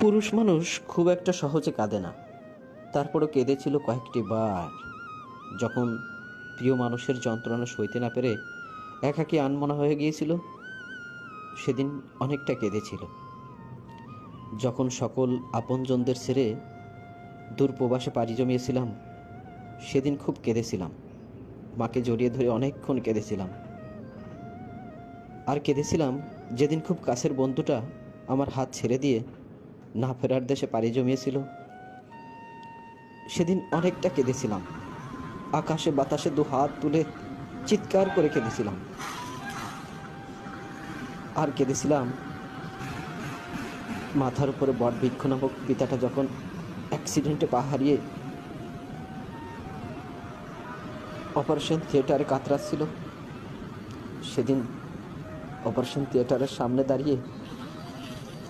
পুরুষ মানুষ খুব একটা সহজে কাঁদে না, তারপরও কেঁদেছিল কয়েকটি বার। যখন প্রিয় মানুষের যন্ত্রণা সইতে না পেরে একাকী আনমনা হয়ে গিয়েছিল, সেদিন অনেকটা কেঁদেছিল। যখন সকল আপনজনদের ছেড়ে দূর প্রবাসে পাড়ি জমিয়েছিলাম, সেদিন খুব কেঁদেছিলাম। মাকে জড়িয়ে ধরে অনেকক্ষণ কেঁদেছিলাম। আর কেঁদেছিলাম যেদিন খুব কাছের বন্ধুটা আমার হাত ছেড়ে দিয়ে না ফেরার দেশে পাড়ি জমিয়েছিল, সেদিন অনেকটা কেঁদেছিলাম। আকাশে বাতাসে দু হাত তুলে চিৎকার করে কেঁদেছিলাম। আর কেঁদেছিলাম মাথার উপরে বটবৃক্ষ নামক পিতাটা যখন অ্যাক্সিডেন্টে পা হারিয়ে অপারেশন থিয়েটারে কাতরাচ্ছিল। সেদিন অপারেশন থিয়েটারের সামনে দাঁড়িয়ে